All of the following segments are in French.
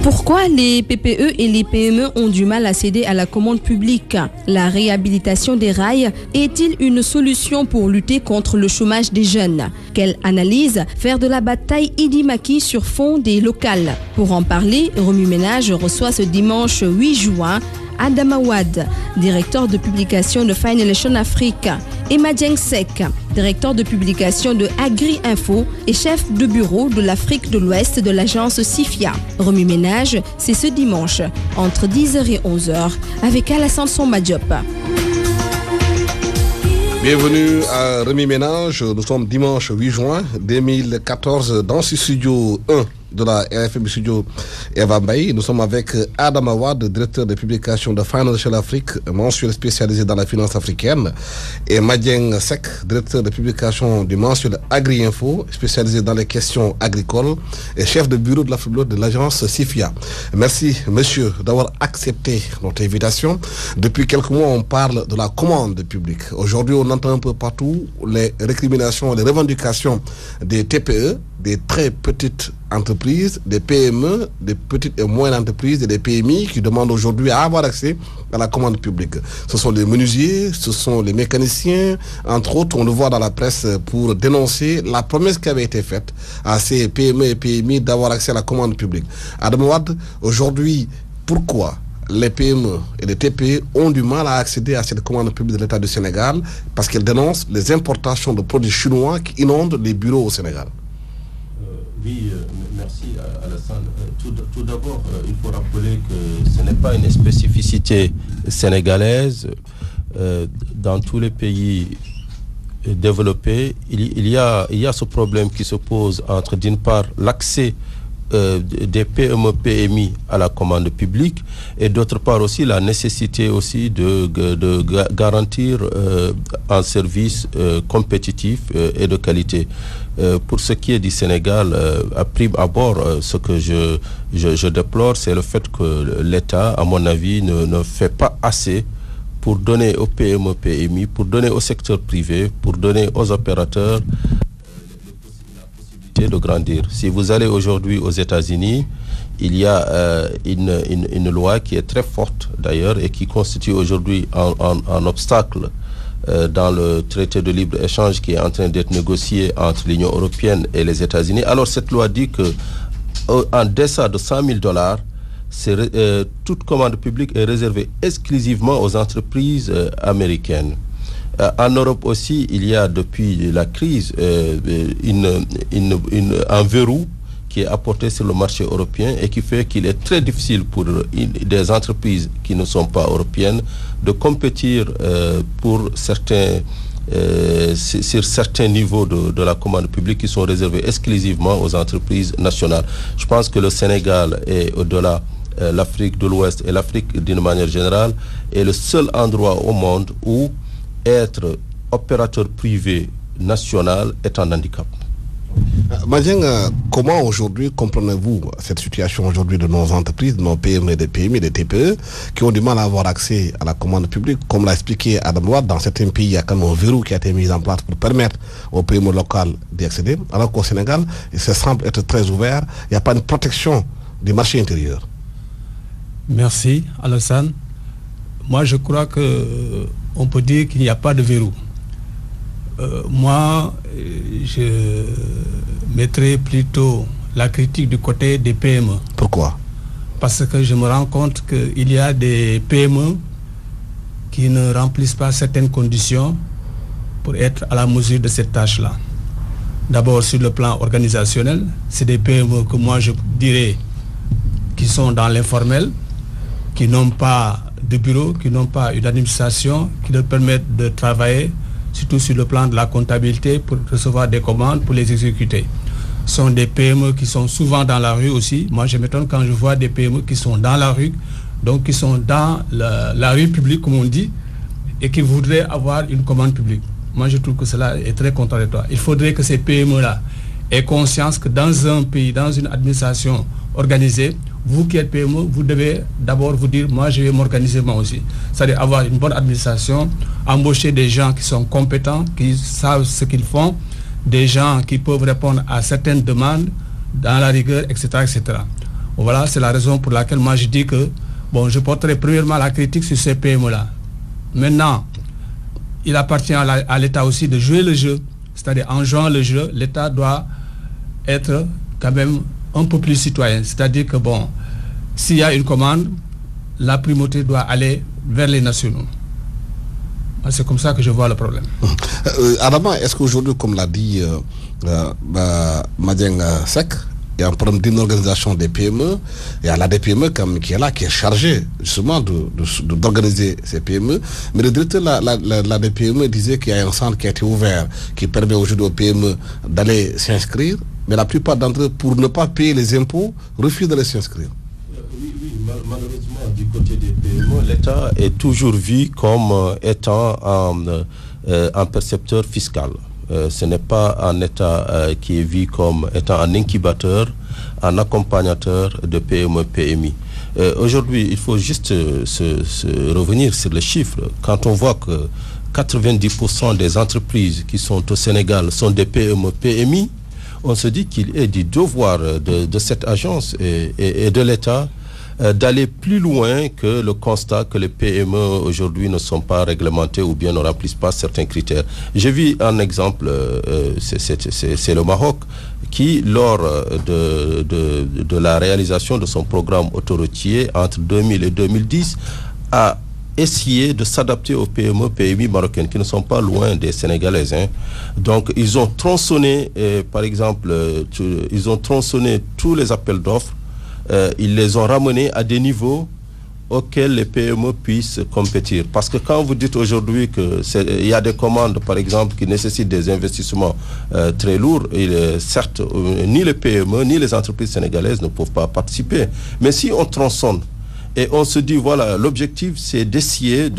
Pourquoi les PPE et les PME ont du mal à céder à la commande publique? La réhabilitation des rails est-il une solution pour lutter contre le chômage des jeunes? Quelle analyse faire de la bataille Idi Maki sur fond des locales? Pour en parler, Remue Ménage reçoit ce dimanche 8 juin Adama Wade, directeur de publication de Finelation Afrique, et Madjeng Sek, directeur de publication de Agri Info et chef de bureau de l'Afrique de l'Ouest de l'agence SIFIA. Remue Ménage, c'est ce dimanche, entre 10h et 11h, avec Alassane Somba Diop. Bienvenue à Remue Ménage, nous sommes dimanche 8 juin 2014 dans ce studio 1 de la RFM Studio Eva Mbaye. Nous sommes avec Adama Wade, directeur de publication de Financial Afrique, mensuel spécialisé dans la finance africaine, et Madjeng Sek, directeur de publication du mensuel Agri Info, spécialisé dans les questions agricoles, et chef de bureau de l'Afrique de l'agence SIFIA. Merci, monsieur, d'avoir accepté notre invitation. Depuis quelques mois, on parle de la commande publique. Aujourd'hui, on entend un peu partout les récriminations, les revendications des TPE, des très petites entreprises, des PME, des petites et moyennes entreprises et des PMI qui demandent aujourd'hui à avoir accès à la commande publique. Ce sont les menuisiers, ce sont les mécaniciens, entre autres, on le voit dans la presse pour dénoncer la promesse qui avait été faite à ces PME et PMI d'avoir accès à la commande publique. Adama Wade, aujourd'hui, pourquoi les PME et les TPE ont du mal à accéder à cette commande publique de l'État du Sénégal? Parce qu'elles dénoncent les importations de produits chinois qui inondent les bureaux au Sénégal. Oui, merci Alassane. Tout d'abord, il faut rappeler que ce n'est pas une spécificité sénégalaise. Dans tous les pays développés, il y a ce problème qui se pose entre, d'une part, l'accès des PME, PMI à la commande publique, et d'autre part aussi la nécessité aussi de garantir un service compétitif et de qualité. Pour ce qui est du Sénégal, à prime abord, ce que je déplore, c'est le fait que l'État, à mon avis, ne fait pas assez pour donner aux PME, PMI, pour donner au secteur privé, pour donner aux opérateurs de grandir. Si vous allez aujourd'hui aux États-Unis, il y a une loi qui est très forte d'ailleurs et qui constitue aujourd'hui un obstacle dans le traité de libre-échange qui est en train d'être négocié entre l'Union européenne et les États-Unis. Alors cette loi dit que en deçà de $100,000, toute commande publique est réservée exclusivement aux entreprises américaines. En Europe aussi, il y a depuis la crise un verrou qui est apporté sur le marché européen et qui fait qu'il est très difficile pour des entreprises qui ne sont pas européennes de compétir sur certains niveaux de la commande publique qui sont réservés exclusivement aux entreprises nationales. Je pense que le Sénégal et au-delà l'Afrique de l'Ouest et l'Afrique d'une manière générale est le seul endroit au monde où être opérateur privé national est un handicap. Madjeng, comment aujourd'hui comprenez-vous cette situation aujourd'hui de nos entreprises, de nos PME, des PMI, des TPE qui ont du mal à avoir accès à la commande publique? Comme l'a expliqué Adama Wade, dans certains pays, il y a quand même un verrou qui a été mis en place pour permettre aux PME locales d'y accéder, alors qu'au Sénégal, ça semble être très ouvert. Il n'y a pas une protection du marché intérieur. Merci, Alassane. Moi, je crois qu'on peut dire qu'il n'y a pas de verrou. Moi, je mettrais plutôt la critique du côté des PME. Pourquoi? Parce que je me rends compte qu'il y a des PME qui ne remplissent pas certaines conditions pour être à la mesure de cette tâche-là. D'abord, sur le plan organisationnel, c'est des PME que moi je dirais qui sont dans l'informel, qui n'ont pas de bureau, qui n'ont pas une administration qui leur permettent de travailler, surtout sur le plan de la comptabilité, pour recevoir des commandes, pour les exécuter. Ce sont des PME qui sont souvent dans la rue aussi. Moi, je m'étonne quand je vois des PME qui sont dans la rue, donc qui sont dans la rue publique, comme on dit, et qui voudraient avoir une commande publique. Moi, je trouve que cela est très contradictoire. Il faudrait que ces PME-là aient conscience que dans un pays, dans une administration organisée, vous qui êtes PME, vous devez d'abord vous dire, moi je vais m'organiser moi aussi. C'est-à-dire avoir une bonne administration, embaucher des gens qui sont compétents, qui savent ce qu'ils font, des gens qui peuvent répondre à certaines demandes dans la rigueur, etc., etc. Voilà, c'est la raison pour laquelle moi je dis que, bon, je porterai premièrement la critique sur ces PME-là. Maintenant, il appartient à l'État aussi de jouer le jeu. C'est-à-dire, en jouant le jeu, l'État doit être quand même un peu plus citoyen. C'est-à-dire que, bon, s'il y a une commande, la primauté doit aller vers les nationaux. C'est comme ça que je vois le problème. Adama, est-ce qu'aujourd'hui, comme l'a dit Madieng Seck, il y a un problème d'inorganisation des PME? Il y a la DPME qui est là, qui est chargée justement d'organiser ces PME. Mais le directeur de la DPME disait qu'il y a un centre qui a été ouvert, qui permet aujourd'hui aux PME d'aller s'inscrire. Mais la plupart d'entre eux, pour ne pas payer les impôts, refusent d'aller s'inscrire. Oui, malheureusement, du côté des PME, l'État est toujours vu comme étant un percepteur fiscal. Ce n'est pas un État qui est vu comme étant un incubateur, un accompagnateur de PME, PMI. Aujourd'hui, il faut juste se revenir sur les chiffres. Quand on voit que 90% des entreprises qui sont au Sénégal sont des PME, PMI, on se dit qu'il est du devoir de cette agence et de l'État d'aller plus loin que le constat que les PME aujourd'hui ne sont pas réglementés ou bien ne remplissent pas certains critères. J'ai vu un exemple, c'est le Maroc, qui lors de la réalisation de son programme autoroutier entre 2000 et 2010 a essayé de s'adapter aux PME, PMI marocaines qui ne sont pas loin des Sénégalaises. Donc ils ont tronçonné, par exemple, ils ont tronçonné tous les appels d'offres. Ils les ont ramenés à des niveaux auxquels les PME puissent compétir. Parce que quand vous dites aujourd'hui qu'il y a des commandes, par exemple, qui nécessitent des investissements très lourds, certes, ni les PME, ni les entreprises sénégalaises ne peuvent pas participer. Mais si on tronçonne, et on se dit, voilà, l'objectif, c'est d'essayer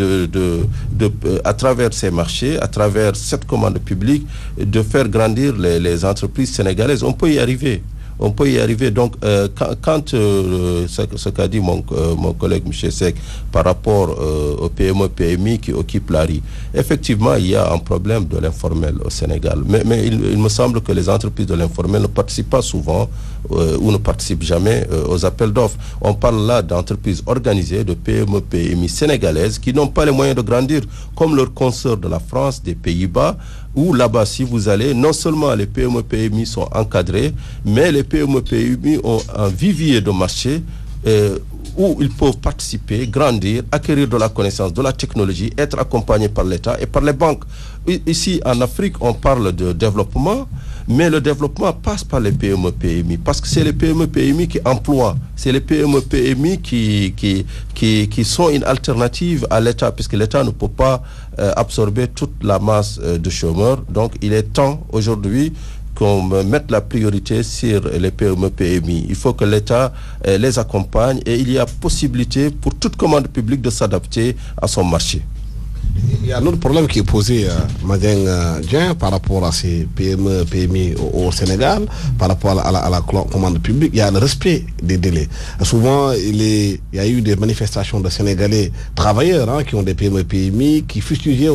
à travers ces marchés, à travers cette commande publique, de faire grandir les entreprises sénégalaises. On peut y arriver. On peut y arriver. Donc, quand ce qu'a dit mon collègue M. Seck par rapport au PME, PMI qui occupent l'ARI, effectivement, il y a un problème de l'informel au Sénégal. Mais il me semble que les entreprises de l'informel ne participent pas souvent ou ne participent jamais aux appels d'offres. On parle là d'entreprises organisées, de PME, PMI sénégalaises qui n'ont pas les moyens de grandir, comme leurs consoeurs de la France, des Pays-Bas, où là-bas, si vous allez, non seulement les PME, PMI sont encadrés, mais les PME, PMI ont un vivier de marché où ils peuvent participer, grandir, acquérir de la connaissance, de la technologie, être accompagnés par l'État et par les banques. Ici, en Afrique, on parle de développement, mais le développement passe par les PME, PMI, parce que c'est les PME, PMI qui emploient, c'est les PME, PMI qui sont une alternative à l'État, puisque l'État ne peut pas absorber toute la masse de chômeurs. Donc, il est temps aujourd'hui qu'on mette la priorité sur les PME, PMI. Il faut que l'État les accompagne et il y a possibilité pour toute commande publique de s'adapter à son marché. Il y a un autre problème qui est posé à Madieng Dien par rapport à ces PME, PMI au Sénégal, par rapport à la commande publique. Il y a le respect des délais. Souvent, il y a eu des manifestations de Sénégalais travailleurs qui ont des PME, PMI, qui fustigeaient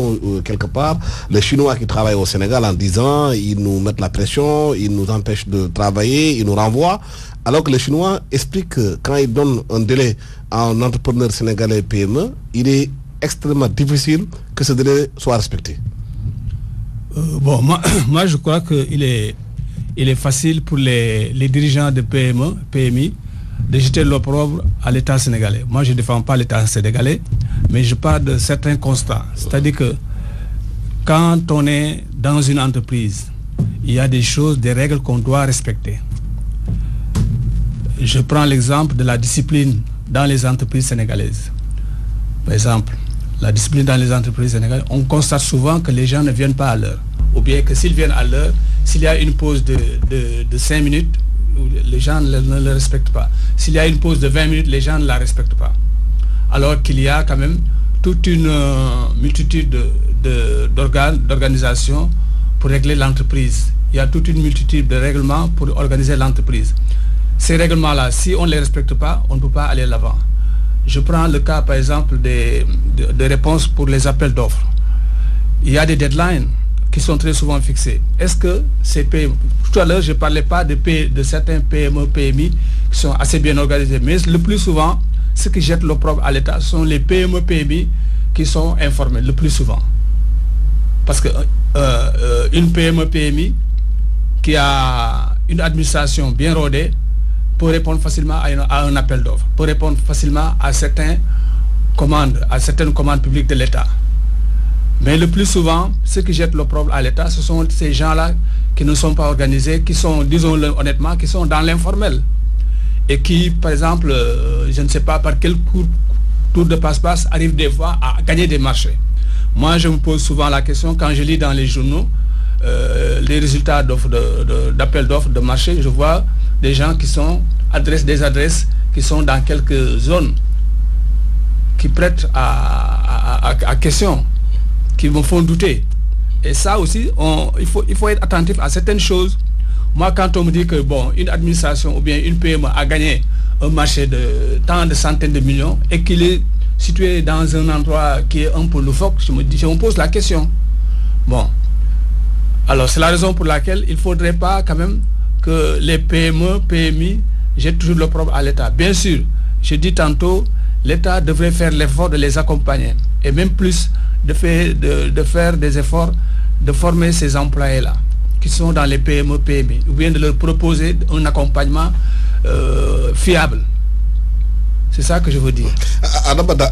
quelque part les Chinois qui travaillent au Sénégal en disant ils nous mettent la pression, ils nous empêchent de travailler, ils nous renvoient. Alors que les Chinois expliquent que quand ils donnent un délai à un entrepreneur sénégalais PME, il est extrêmement difficile que ce délai soit respecté. Bon, moi je crois qu'il est facile pour les dirigeants de PME, PMI de jeter l'opprobre à l'État sénégalais. Moi je ne défends pas l'État sénégalais, mais je parle de certains constats. C'est-à-dire que quand on est dans une entreprise, il y a des choses, des règles qu'on doit respecter. Je prends l'exemple de la discipline dans les entreprises sénégalaises. Par exemple, la discipline dans les entreprises sénégalaises, on constate souvent que les gens ne viennent pas à l'heure. Ou bien que s'ils viennent à l'heure, s'il y a une pause de 5 minutes, les gens ne le respectent pas. S'il y a une pause de 20 minutes, les gens ne la respectent pas. Alors qu'il y a quand même toute une multitude d'organisations pour régler l'entreprise. Il y a toute une multitude de règlements pour organiser l'entreprise. Ces règlements-là, si on ne les respecte pas, on ne peut pas aller de l'avant. Je prends le cas, par exemple, de réponses pour les appels d'offres. Il y a des deadlines qui sont très souvent fixés. Est-ce que ces PME, tout à l'heure je ne parlais pas de certains PME, PMI qui sont assez bien organisés, mais le plus souvent, ce qui jette l'opprobre à l'État sont les PME, PMI qui sont informels, le plus souvent. Parce que une PME, PMI qui a une administration bien rodée peut répondre facilement à un appel d'offres, peut répondre facilement à certaines commandes publiques de l'État. Mais le plus souvent, ceux qui jettent l'opprobre à l'État, ce sont ces gens-là qui ne sont pas organisés, qui sont, disons-le honnêtement, qui sont dans l'informel. Et qui, par exemple, je ne sais pas par quel tour de passe-passe, arrivent des fois à gagner des marchés. Moi, je me pose souvent la question, quand je lis dans les journaux, les résultats d'appels d'offres de marché, je vois des gens qui adressent des adresses qui sont dans quelques zones qui prêtent à question, qui me font douter. Et ça aussi, il faut être attentif à certaines choses. Moi, quand on me dit que une administration ou bien une PME a gagné un marché de tant de centaines de millions et qu'il est situé dans un endroit qui est un peu loufoque, je me pose la question. Alors c'est la raison pour laquelle il ne faudrait pas quand même que les PME, PMI jettent toujours l'opprobre à l'État. Bien sûr, je dis tantôt, l'État devrait faire l'effort de les accompagner et même plus de faire des efforts de former ces employés-là qui sont dans les PME, PMI, ou bien de leur proposer un accompagnement fiable. C'est ça que je veux dire.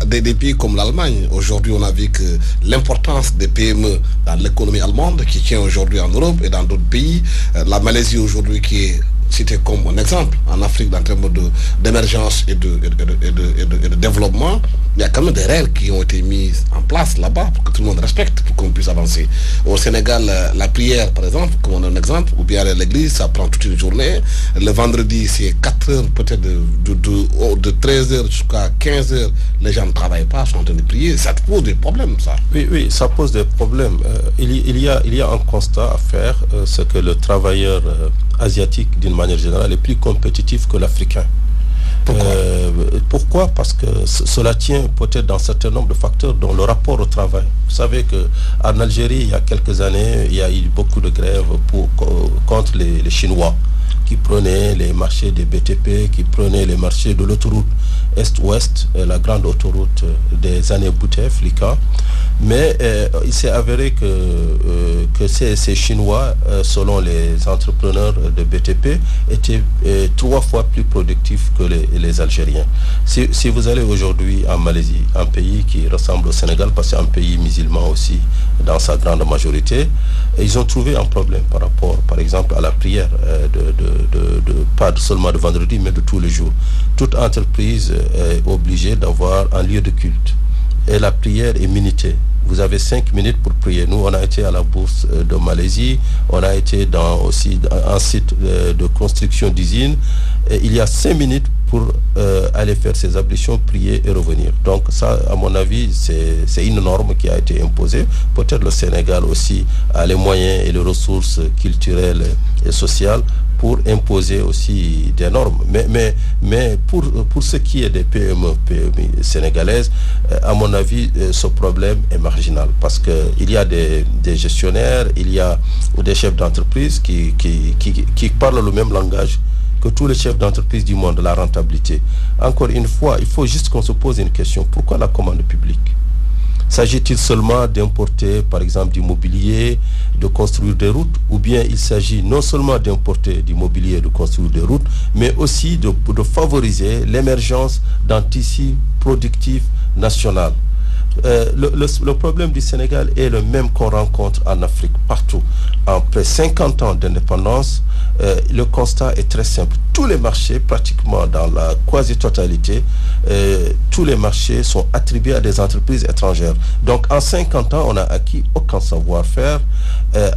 Des pays comme l'Allemagne, aujourd'hui on a vu que l'importance des PME dans l'économie allemande qui tient aujourd'hui en Europe et dans d'autres pays, la Malaisie aujourd'hui qui est cité comme un exemple en Afrique en termes d'émergence et de développement, il y a quand même des règles qui ont été mises en place là-bas pour que tout le monde respecte, pour qu'on puisse avancer. Au Sénégal, la prière, par exemple, comme on a un exemple, ou bien à l'église, ça prend toute une journée. Le vendredi, c'est 4 heures, peut-être de 13 heures jusqu'à 15 heures, les gens ne travaillent pas, sont en train de prier. Ça pose des problèmes, ça. Oui, ça pose des problèmes. Il y a un constat à faire, c'est que le travailleur asiatique, d'une manière générale, est plus compétitif que l'Africain. Pourquoi? Parce que cela tient peut-être dans un certain nombre de facteurs, dont le rapport au travail. Vous savez qu'en Algérie, il y a quelques années, il y a eu beaucoup de grèves contre les Chinois qui prenaient les marchés des BTP, qui prenaient les marchés de l'autoroute Est-Ouest, la grande autoroute des années Bouteflika. Mais il s'est avéré que ces Chinois, selon les entrepreneurs de BTP, étaient 3 fois plus productifs que les Algériens. Si vous allez aujourd'hui en Malaisie, un pays qui ressemble au Sénégal, parce que c'est un pays musulman aussi, dans sa grande majorité, ils ont trouvé un problème par rapport, par exemple, à la prière, pas seulement de vendredi, mais de tous les jours. Toute entreprise est obligée d'avoir un lieu de culte. Et la prière est minutée. Vous avez 5 minutes pour prier. Nous, on a été à la bourse de Malaisie, on a été aussi un site de construction d'usine. Il y a 5 minutes pour aller faire ses ablutions, prier et revenir. Donc ça, à mon avis, c'est une norme qui a été imposée. Peut-être le Sénégal aussi a les moyens et les ressources culturelles et sociales pour imposer aussi des normes. Mais pour ce qui est des PME sénégalaises, à mon avis, ce problème est marginal parce qu'il y a des gestionnaires, il y a des chefs d'entreprise qui parlent le même langage que tous les chefs d'entreprise du monde, la rentabilité. Encore une fois, il faut juste qu'on se pose une question. Pourquoi la commande publique? S'agit-il seulement d'importer, par exemple, du mobilier, de construire des routes, ou bien il s'agit non seulement d'importer du mobilier, de construire des routes, mais aussi de favoriser l'émergence d'un tissu productif national? Le problème du Sénégal est le même qu'on rencontre en Afrique, partout. Après 50 ans d'indépendance, le constat est très simple. Tous les marchés, pratiquement dans la quasi-totalité, tous les marchés sont attribués à des entreprises étrangères. Donc en 50 ans, on n'a acquis aucun savoir-faire.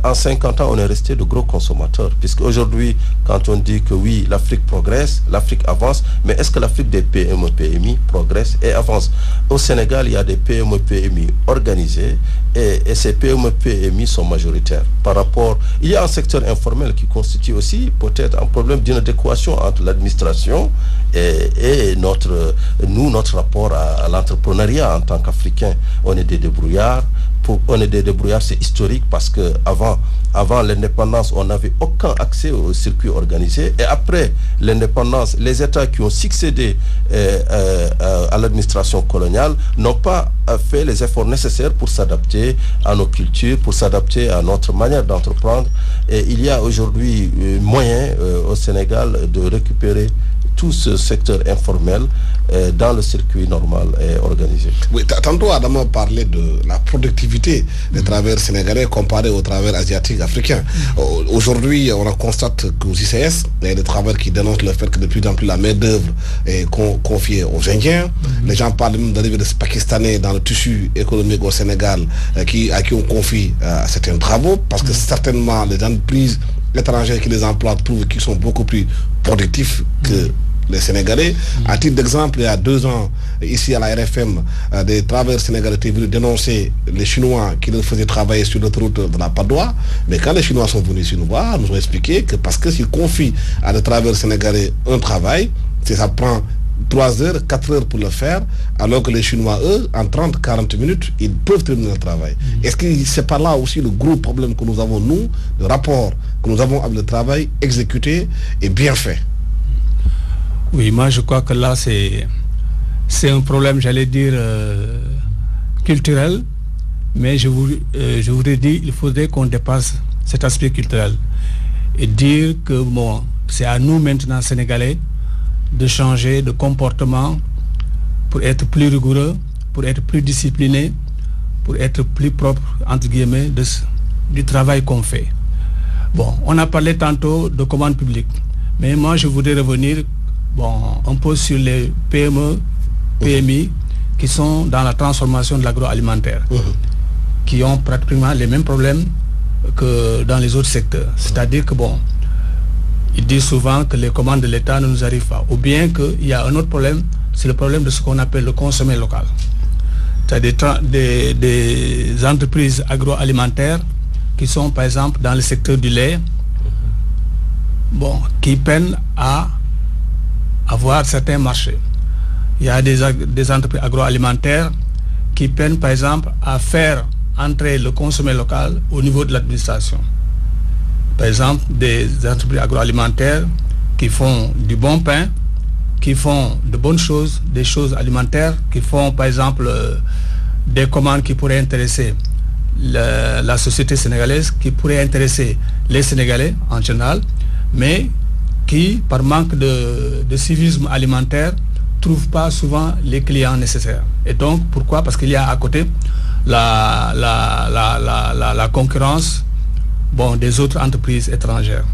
En 50 ans, on est resté de gros consommateurs. Puisque aujourd'hui, quand on dit que oui, l'Afrique progresse, l'Afrique avance, mais est-ce que l'Afrique des PME, PMI progresse et avance? Au Sénégal, il y a des PME, PMI organisés et ces PME, PMI sont majoritaires. Par rapport, il y a un secteur informel qui constitue aussi peut-être un problème d'inadéquation entre l'administration et notre rapport à l'entrepreneuriat en tant qu'Africains. On est des débrouillards. on est des débrouillards, c'est historique parce que avant l'indépendance, on n'avait aucun accès au circuit organisé. Et après l'indépendance, les États qui ont succédé à l'administration coloniale n'ont pas fait les efforts nécessaires pour s'adapter à nos cultures, pour s'adapter à notre manière d'entreprendre. Et il y a aujourd'hui moyen au Sénégal de récupérer tout ce secteur informel dans le circuit normal et organisé. Oui, tantôt Adam parlait de la productivité des travailleurs sénégalais comparés aux travailleurs asiatiques, africains. Aujourd'hui, on constate qu'aux ICS, il y a des travailleurs qui dénoncent le fait que de plus en plus la main-d'œuvre est confiée aux Indiens. Les gens parlent même d'arrivée de Pakistanais dans le tissu économique au Sénégal à qui on confie certains travaux parce que certainement les entreprises étrangères qui les emploient trouvent qu'ils sont beaucoup plus productifs que les Sénégalais. À titre d'exemple, il y a 2 ans, ici à la RFM, des travailleurs sénégalais étaient venus dénoncer les Chinois qui les faisaient travailler sur l'autoroute de la Padoie. Mais quand les Chinois sont venus ici nous voir, nous ont expliqué que parce que s'ils confient à des travailleurs sénégalais un travail, ça prend 3 heures, 4 heures pour le faire, alors que les Chinois, eux, en 30, 40 minutes, ils peuvent terminer le travail. Est-ce que c'est par là aussi le gros problème que nous avons, nous, le rapport que nous avons avec le travail exécuté et bien fait? Oui, moi je crois que là c'est un problème, j'allais dire, culturel, mais je voudrais dire il faudrait qu'on dépasse cet aspect culturel et dire que bon, c'est à nous maintenant, Sénégalais, de changer de comportement pour être plus rigoureux, pour être plus discipliné, pour être plus propre, entre guillemets, du travail qu'on fait. Bon, on a parlé tantôt de commandes publiques, mais moi je voudrais revenir un peu sur les PME, PMI qui sont dans la transformation de l'agroalimentaire, qui ont pratiquement les mêmes problèmes que dans les autres secteurs. C'est-à-dire que ils disent souvent que les commandes de l'État ne nous arrivent pas. Ou bien qu'il y a un autre problème, c'est le problème de ce qu'on appelle le consommé local. C'est-à-dire des entreprises agroalimentaires qui sont par exemple dans le secteur du lait, qui peinent à avoir certains marchés. Il y a des entreprises agroalimentaires qui peinent par exemple à faire entrer le consommé local au niveau de l'administration. Par exemple, des entreprises agroalimentaires qui font du bon pain, qui font de bonnes choses, des choses alimentaires, qui font par exemple des commandes qui pourraient intéresser la société sénégalaise, qui pourraient intéresser les Sénégalais en général, mais qui, par manque de civisme alimentaire, ne trouvent pas souvent les clients nécessaires. Et donc, pourquoi? Parce qu'il y a à côté la concurrence des autres entreprises étrangères.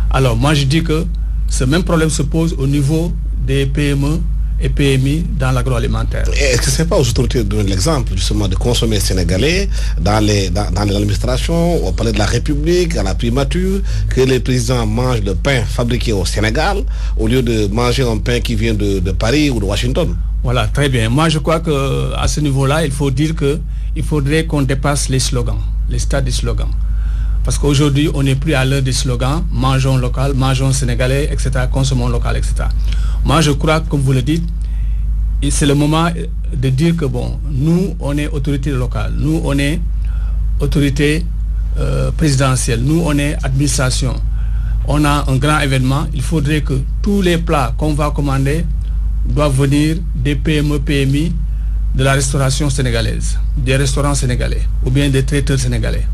Alors, moi, je dis que ce même problème se pose au niveau des PME et PMI dans l'agroalimentaire. Est-ce que ce n'est pas aux autorités de donner l'exemple justement de consommer sénégalais dans l'administration, on parlait de la République, à la primature, que les présidents mangent le pain fabriqué au Sénégal au lieu de manger un pain qui vient de Paris ou de Washington? Voilà, très bien. Moi, je crois qu'à ce niveau-là, il faut dire qu'il faudrait qu'on dépasse les slogans, les stades des slogans. Parce qu'aujourd'hui, on n'est plus à l'heure des slogans, mangeons local, mangeons sénégalais, etc., consommons local, etc. Moi, je crois, comme vous le dites, c'est le moment de dire que nous, on est autorité locale, nous, on est autorité présidentielle, nous, on est administration. On a un grand événement, il faudrait que tous les plats qu'on va commander doivent venir des PME, PMI, de la restauration sénégalaise, des restaurants sénégalais, ou bien des traiteurs sénégalais.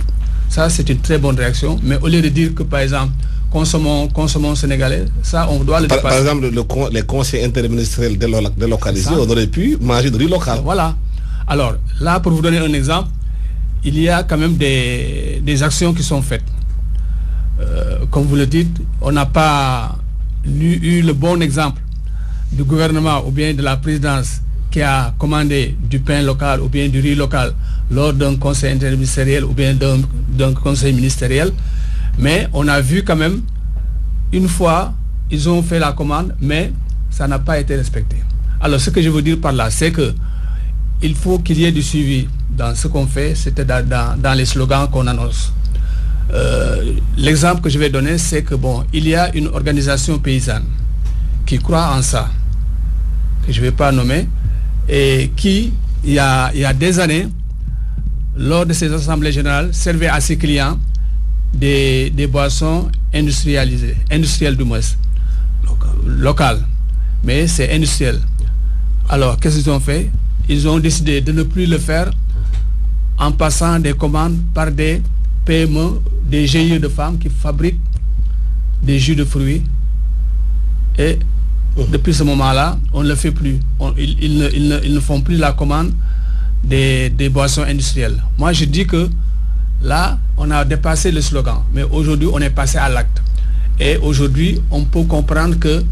Ça, c'est une très bonne réaction. Mais au lieu de dire que, par exemple, consommons sénégalais, ça, on doit le dépasser. Par exemple, les conseils interministériels délocalisés, on aurait pu manger de riz local. Voilà. Alors, là, pour vous donner un exemple, il y a quand même des actions qui sont faites. Comme vous le dites, on n'a pas eu le bon exemple du gouvernement ou bien de la présidence qui a commandé du pain local ou bien du riz local lors d'un conseil interministériel ou bien d'un conseil ministériel. Mais on a vu quand même, une fois, ils ont fait la commande, mais ça n'a pas été respecté. Alors, ce que je veux dire par là, c'est que il faut qu'il y ait du suivi dans ce qu'on fait, c'était dans les slogans qu'on annonce. L'exemple que je vais donner, c'est que il y a une organisation paysanne qui croit en ça, que je ne vais pas nommer, et qui, il y a des années, lors de ces assemblées générales, servait à ses clients des boissons industrielles du moins, locales. Mais c'est industriel. Alors, qu'est-ce qu'ils ont fait? Ils ont décidé de ne plus le faire en passant des commandes par des PME, des GIE de femmes qui fabriquent des jus de fruits. Et depuis ce moment-là, on ne le fait plus. Ils ne font plus la commande des boissons industrielles. Moi, je dis que là, on a dépassé le slogan, mais aujourd'hui, on est passé à l'acte. Et aujourd'hui, on peut comprendre que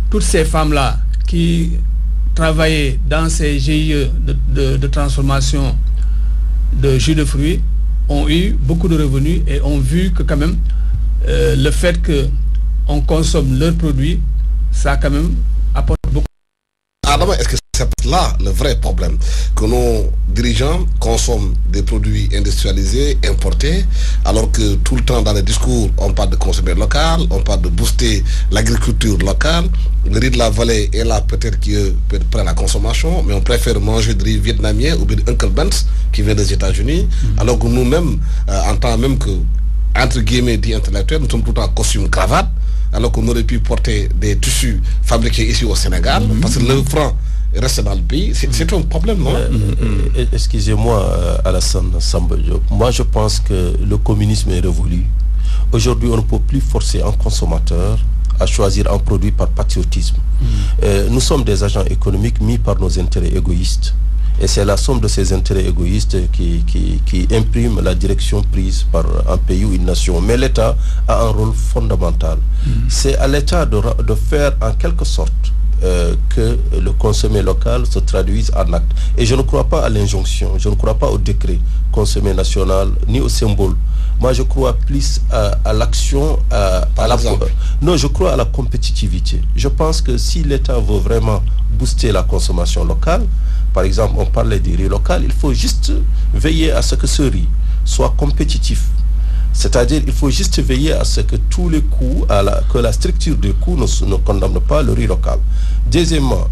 toutes ces femmes-là qui travaillaient dans ces GIE de transformation de jus de fruits ont eu beaucoup de revenus et ont vu que quand même le fait qu'on consomme leurs produits, ça quand même apporte beaucoup. Adama, est-ce que c'est là le vrai problème, que nos dirigeants consomment des produits industrialisés, importés, alors que tout le temps dans les discours, on parle de consommer local, on parle de booster l'agriculture locale. Le riz de la vallée est là peut-être qui peut être prêt à la consommation, mais on préfère manger du riz vietnamien ou bien Uncle Ben's qui vient des États-Unis, alors que nous-mêmes, en tant même que, entre guillemets, dits intellectuels, nous sommes tout le temps en costume cravate, alors qu'on aurait pu porter des tissus fabriqués ici au Sénégal, parce que le franc reste dans le pays. C'est un problème, non? Excusez-moi, Alassane Samba Diop. Moi, je pense que le communisme est révolu. Aujourd'hui, on ne peut plus forcer un consommateur à choisir un produit par patriotisme. Nous sommes des agents économiques mis par nos intérêts égoïstes. Et c'est la somme de ces intérêts égoïstes qui imprime la direction prise par un pays ou une nation. Mais l'État a un rôle fondamental. C'est à l'État de faire en quelque sorte que le consommer local se traduise en acte. Et je ne crois pas à l'injonction, je ne crois pas au décret consommer national, ni au symbole. Moi, je crois plus à l'action, non, je crois à la compétitivité. Je pense que si l'État veut vraiment booster la consommation locale, par exemple, on parlait du riz local, il faut juste veiller à ce que ce riz soit compétitif. C'est-à-dire il faut juste veiller à ce que tous les coûts, que la structure des coûts ne condamne pas le riz local. Deuxièmement,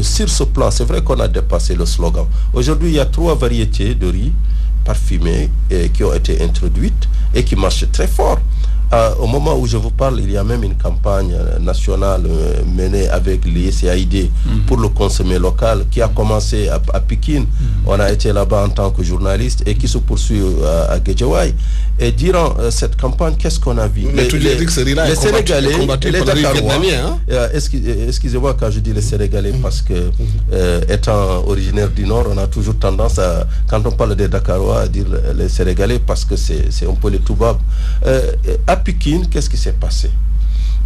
sur ce plan, c'est vrai qu'on a dépassé le slogan. Aujourd'hui, il y a 3 variétés de riz parfumés qui ont été introduites et qui marchent très fort. Au moment où je vous parle, il y a même une campagne nationale menée avec l'ICAID pour le consommer local qui a commencé à Pékin. On a été là-bas en tant que journaliste et qui se poursuit à Guédiawaye. Et durant cette campagne, qu'est-ce qu'on a vu? Mais les Sénégalais, excusez-moi quand je dis les Sénégalais, parce que étant originaire du Nord, on a toujours tendance à, quand on parle des Dakarois, à dire les Sénégalais parce que c'est un peu les Toubabs. À Pékin, qu'est-ce qui s'est passé?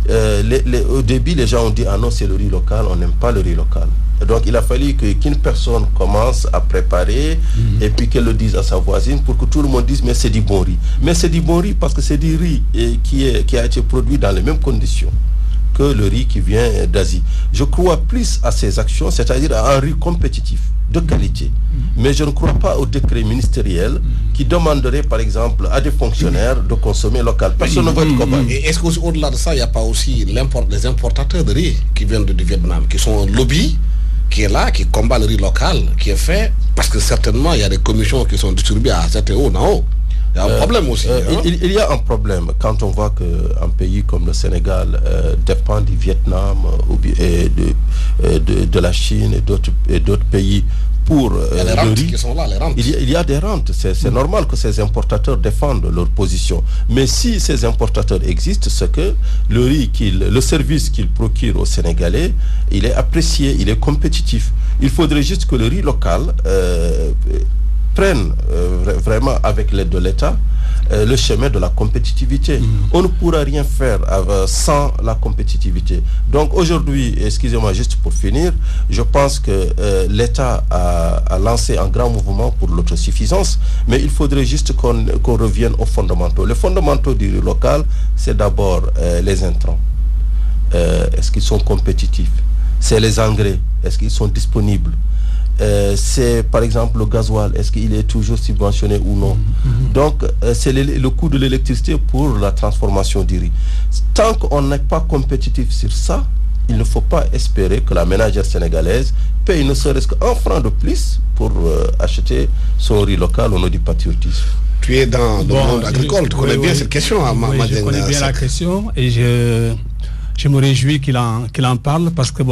Au début, les gens ont dit ah non, c'est le riz local, on n'aime pas le riz local. Donc il a fallu qu'une personne commence à préparer et puis qu'elle le dise à sa voisine pour que tout le monde dise mais c'est du bon riz. Mais c'est du bon riz parce que c'est du riz qui a été produit dans les mêmes conditions que le riz qui vient d'Asie. Je crois plus à ces actions, c'est-à-dire à un riz compétitif, de qualité. Mais je ne crois pas au décret ministériel qui demanderait par exemple à des fonctionnaires de consommer local. Personne ne va être commandé. Et est-ce qu'au-delà de ça, il n'y a pas aussi les importateurs de riz qui viennent du Vietnam, qui sont un lobby qui est là, qui combat le riz local, qui est fait, parce que certainement il y a des commissions qui sont distribuées à certains hauts en haut. Il y a un problème aussi. Il y a un problème quand on voit qu'un pays comme le Sénégal dépend du Vietnam et de la Chine et d'autres pays pour il y a les rentes qui sont là, les rentes. Il y a des rentes. C'est normal que ces importateurs défendent leur position. Mais si ces importateurs existent, c'est que le service qu'ils procurent aux Sénégalais, il est apprécié, il est compétitif. Il faudrait juste que le riz local prenne vraiment avec l'aide de l'État le chemin de la compétitivité. On ne pourra rien faire sans la compétitivité. Donc aujourd'hui, excusez-moi juste pour finir, je pense que l'État a lancé un grand mouvement pour l'autosuffisance, mais il faudrait juste qu'on revienne aux fondamentaux. Les fondamentaux du riz local, c'est d'abord les intrants. Est-ce qu'ils sont compétitifs? C'est les engrais. Est-ce qu'ils sont disponibles? C'est par exemple le gasoil, est-ce qu'il est toujours subventionné ou non? Donc c'est le coût de l'électricité pour la transformation du riz. Tant qu'on n'est pas compétitif sur ça, il ne faut pas espérer que la ménagère sénégalaise paye ne serait-ce qu'un franc de plus pour acheter son riz local au nom du patriotisme. Tu es dans le monde agricole, tu connais bien cette question. Je connais bien la question et je me réjouis qu'il en parle parce que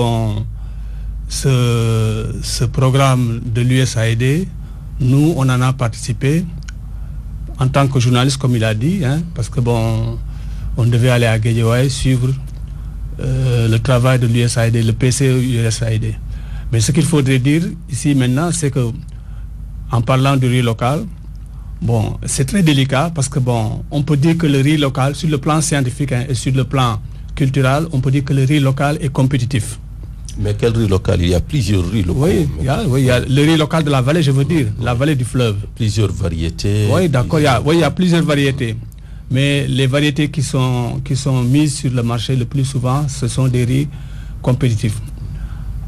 ce programme de l'USAID, nous, on en a participé en tant que journaliste, comme il a dit, parce que on devait aller à Guédiawaye suivre le travail de l'USAID, le PCE-USAID. Mais ce qu'il faudrait dire ici maintenant, c'est que en parlant du riz local, c'est très délicat parce que on peut dire que le riz local, sur le plan scientifique et sur le plan culturel, on peut dire que le riz local est compétitif. Mais quel riz local? Il y a plusieurs riz locaux. Oui, il y a le riz local de la vallée, je veux dire, la vallée du fleuve. Plusieurs variétés. Oui, d'accord, il y a plusieurs variétés. Mais les variétés qui sont mises sur le marché le plus souvent, ce sont des riz compétitifs.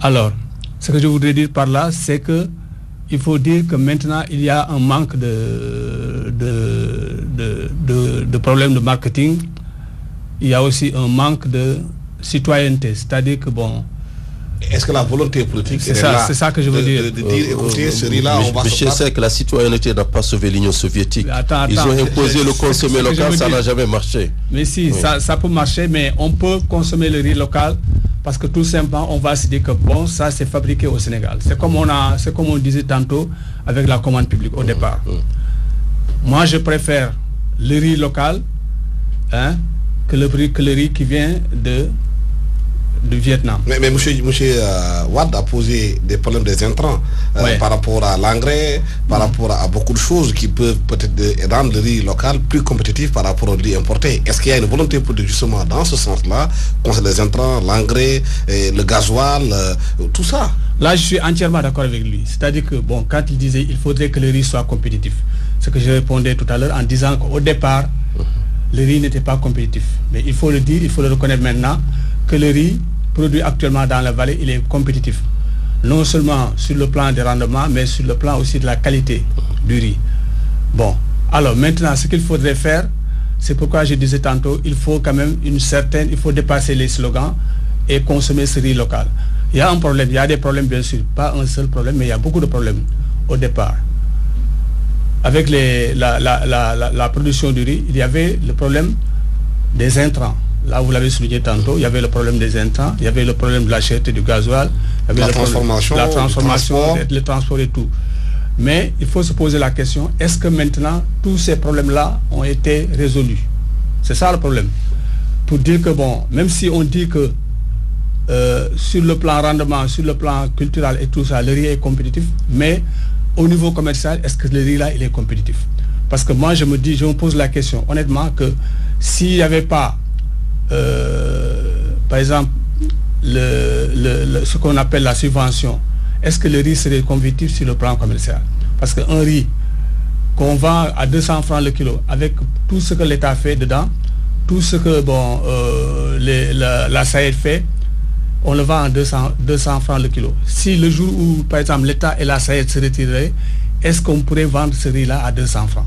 Alors, ce que je voudrais dire par là, c'est que il faut dire que maintenant, il y a un manque de problèmes de marketing. Il y a aussi un manque de citoyenneté. C'est-à-dire que est-ce que la volonté politique c'est ça que je veux dire. De dire, écoutez, ce riz-là, on va se je sais que la citoyenneté n'a pas sauvé l'Union soviétique. Ils ont imposé le consommer local, ça n'a jamais marché. Mais si, ça peut marcher, mais on peut consommer le riz local parce que tout simplement, on va se dire que ça c'est fabriqué au Sénégal. C'est comme on disait tantôt avec la commande publique au départ. Moi, je préfère le riz local que le riz qui vient du Vietnam. Mais monsieur Wade a posé des problèmes des intrants par rapport à l'engrais, par rapport à beaucoup de choses qui peuvent peut-être rendre le riz local plus compétitif par rapport au riz importé. Est-ce qu'il y a une volonté politique justement dans ce sens-là, concernant les intrants, l'engrais, le gasoil, tout ça? Là, je suis entièrement d'accord avec lui. C'est-à-dire que quand il disait il faudrait que le riz soit compétitif, ce que je répondais tout à l'heure en disant qu'au départ, le riz n'était pas compétitif. Mais il faut le dire, il faut le reconnaître maintenant, que le riz produit actuellement dans la vallée, il est compétitif. Non seulement sur le plan des rendements, mais sur le plan aussi de la qualité du riz. Alors maintenant, ce qu'il faudrait faire, c'est pourquoi je disais tantôt, il faut quand même il faut dépasser les slogans et consommer ce riz local. Il y a un problème, il y a des problèmes bien sûr, pas un seul problème, mais il y a beaucoup de problèmes au départ. Avec la production du riz, il y avait le problème des intrants. Là, vous l'avez souligné tantôt, il y avait le problème des intrants, il y avait le problème de la cherté du gasoil, il y avait la transformation, le transport et tout. Mais il faut se poser la question, est-ce que maintenant, tous ces problèmes-là ont été résolus? C'est ça le problème. Pour dire que même si on dit que sur le plan rendement, sur le plan culturel et tout ça, le riz est compétitif, mais au niveau commercial, est-ce que le riz là, il est compétitif? Parce que moi, je me pose la question, honnêtement, que s'il n'y avait pas par exemple ce qu'on appelle la subvention, est-ce que le riz serait compétitif sur le plan commercial? Parce qu'un riz qu'on vend à 200 francs le kilo, avec tout ce que l'État fait dedans, tout ce que la SAED fait, on le vend à 200 francs le kilo. Si le jour où, par exemple, l'État et la SAED se retireraient, est-ce qu'on pourrait vendre ce riz-là à 200 francs?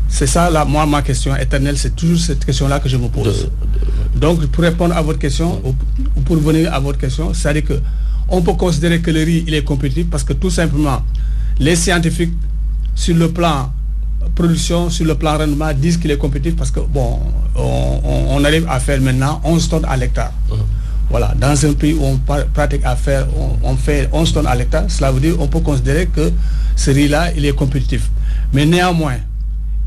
C'est ça, là, moi, ma question éternelle, c'est toujours cette question-là que je me pose. Donc, pour répondre à votre question, ou pour venir à votre question, c'est-à-dire qu'on peut considérer que le riz, il est compétitif parce que tout simplement, les scientifiques, sur le plan production, sur le plan rendement, disent qu'il est compétitif parce que, on arrive à faire maintenant 11 tonnes à l'hectare. Voilà, dans un pays où on pratique à faire, on fait 11 tonnes à l'hectare, cela veut dire qu'on peut considérer que ce riz-là, il est compétitif. Mais néanmoins,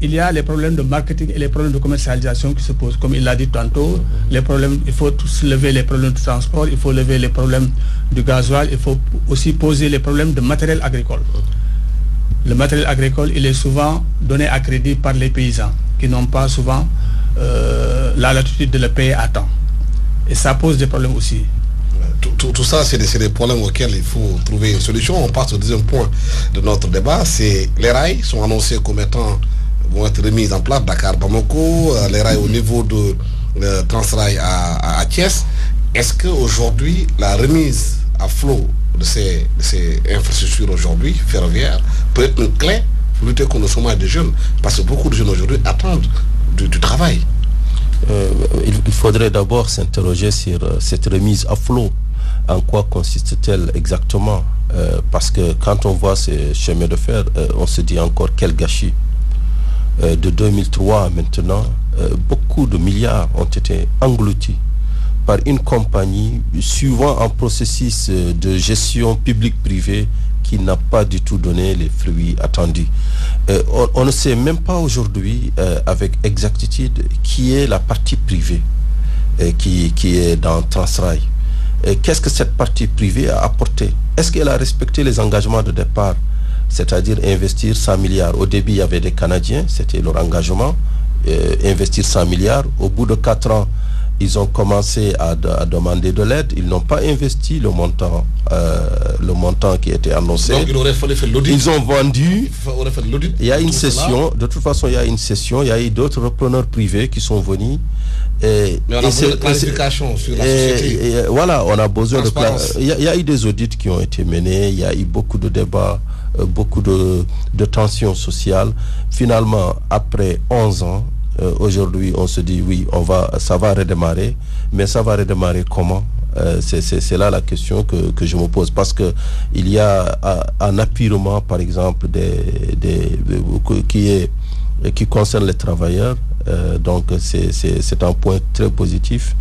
il y a les problèmes de marketing et les problèmes de commercialisation qui se posent. Comme il l'a dit tantôt, les problèmes, il faut lever les problèmes de transport, il faut lever les problèmes du gasoil, il faut aussi poser les problèmes de matériel agricole. Le matériel agricole, il est souvent donné à crédit par les paysans qui n'ont pas souvent la latitude de le payer à temps. Et ça pose des problèmes aussi. Tout ça, c'est des problèmes auxquels il faut trouver une solution. On passe au deuxième point de notre débat. C'est les rails sont annoncés comme étant vont être remises en place, Dakar-Bamako, les rails au niveau de Transrail à Thiès. Est-ce qu'aujourd'hui, la remise à flot de ces infrastructures aujourd'hui ferroviaires peut être une clé pour lutter contre le chômage des jeunes? Parce que beaucoup de jeunes aujourd'hui attendent du travail. Il faudrait d'abord s'interroger sur cette remise à flot. En quoi consiste-t-elle exactement? Parce que quand on voit ces chemins de fer, on se dit encore quel gâchis. De 2003 à maintenant, beaucoup de milliards ont été engloutis par une compagnie suivant un processus de gestion publique-privée qui n'a pas du tout donné les fruits attendus. On ne sait même pas aujourd'hui avec exactitude qui est la partie privée qui est dans Transrail. Qu'est-ce que cette partie privée a apporté? Est-ce qu'elle a respecté les engagements de départ, c'est-à-dire investir 100 milliards? Au début, il y avait des Canadiens, c'était leur engagement, investir 100 milliards. Au bout de 4 ans, ils ont commencé à demander de l'aide. Ils n'ont pas investi le montant qui était annoncé. Donc, il aurait fallu faire l'audit. Ils ont vendu. Il y a une session. De toute façon, il y a une session. Il y a eu d'autres repreneurs privés qui sont venus. Mais on a besoin de clarification sur la société. Voilà, on a besoin de clarification. Il y a eu des audits qui ont été menés. Il y a eu beaucoup de débats, beaucoup de tensions sociales. Finalement, après 11 ans, aujourd'hui, on se dit oui, ça va redémarrer, mais ça va redémarrer comment? C'est là la question que je me pose, parce que il y a un apurement, par exemple, qui concerne les travailleurs. Donc c'est un point très positif,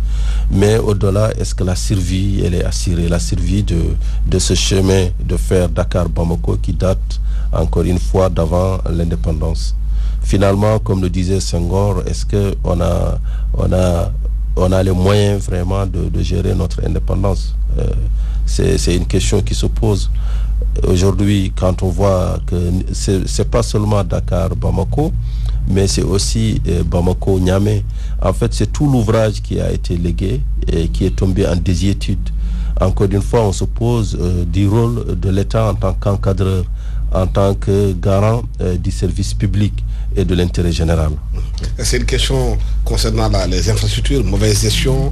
mais au-delà, est-ce que la survie elle est assurée, la survie de ce chemin de fer Dakar-Bamako qui date encore une fois d'avant l'indépendance? Finalement, comme le disait Senghor, est-ce que on a les moyens vraiment de gérer notre indépendance? C'est une question qui se pose aujourd'hui quand on voit que c'est pas seulement Dakar-Bamako, mais c'est aussi Bamako-Niamey. En fait, c'est tout l'ouvrage qui a été légué et qui est tombé en désuétude. Encore une fois, on se pose du rôle de l'État en tant qu'encadreur, en tant que garant du service public et de l'intérêt général. C'est une question concernant les infrastructures, mauvaise gestion,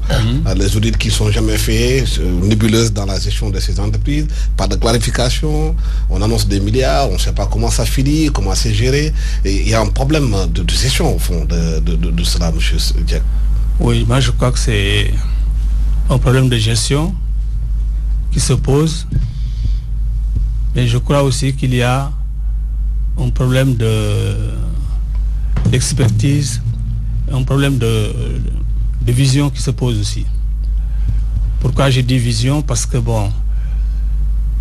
les audits qui ne sont jamais faits, nébuleuses dans la gestion de ces entreprises, pas de clarification, on annonce des milliards, on ne sait pas comment ça finit, comment c'est géré. Et il y a un problème de gestion au fond de cela, M. Diak. Oui, moi je crois que c'est un problème de gestion qui se pose, mais je crois aussi qu'il y a un problème d'expertise, un problème de vision qui se pose aussi. Pourquoi je dis vision? Parce que bon,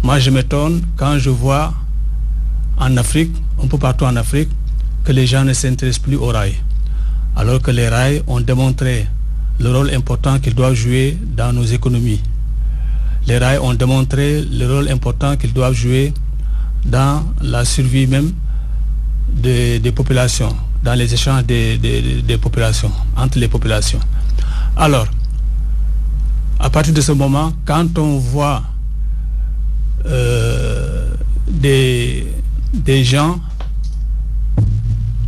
moi je m'étonne quand je vois en Afrique, un peu partout en Afrique, que les gens ne s'intéressent plus aux rails. Alors que les rails ont démontré le rôle important qu'ils doivent jouer dans nos économies. Les rails ont démontré le rôle important qu'ils doivent jouer dans la survie même des populations, dans les échanges des populations, entre les populations. Alors, à partir de ce moment, quand on voit des gens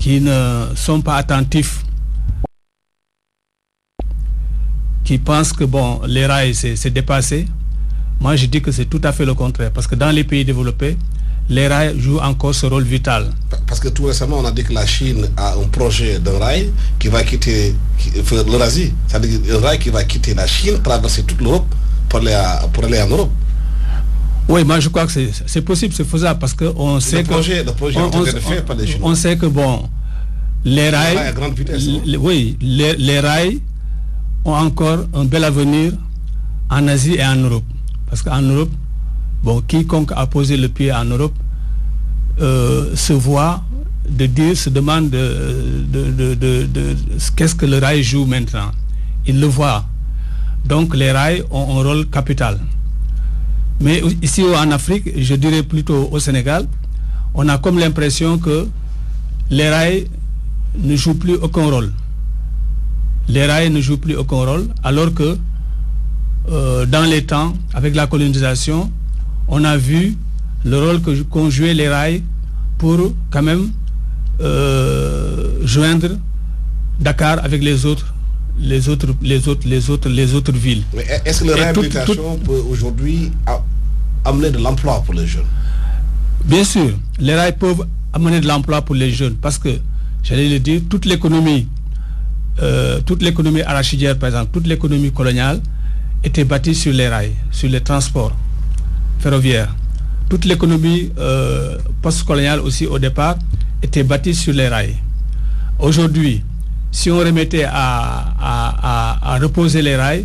qui ne sont pas attentifs, qui pensent que bon, les rails c'est dépassé, moi je dis que c'est tout à fait le contraire, parce que dans les pays développés, les rails jouent encore ce rôle vital. Parce que tout récemment, on a dit que la Chine a un projet d'un rail qui va quitter l'Eurasie. C'est-à-dire un rail qui va quitter la Chine, traverser toute l'Europe pour aller en Europe. Oui, moi je crois que c'est possible, c'est faisable, parce qu'on sait le projet est fait par les Chinois. On sait que bon, les rails à grande vitesse, oui, les rails ont encore un bel avenir en Asie et en Europe. Parce qu'en Europe, bon, quiconque a posé le pied en Europe se demande qu'est-ce que le rail joue maintenant. Il le voit. Donc les rails ont un rôle capital. Mais ici en Afrique, je dirais plutôt au Sénégal, on a comme l'impression que les rails ne jouent plus aucun rôle. Les rails ne jouent plus aucun rôle, alors que dans les temps, avec la colonisation, on a vu le rôle qu'ont joué les rails pour quand même joindre Dakar avec les autres villes. Mais est-ce que la réhabilitation peut aujourd'hui amener de l'emploi pour les jeunes? Bien sûr, les rails peuvent amener de l'emploi pour les jeunes, parce que, j'allais le dire, toute l'économie toute l'économie arachidière, par exemple, toute l'économie coloniale était bâtie sur les rails, sur les transports ferroviaires. Toute l'économie post-coloniale aussi, au départ, était bâtie sur les rails. Aujourd'hui, si on remettait à reposer les rails,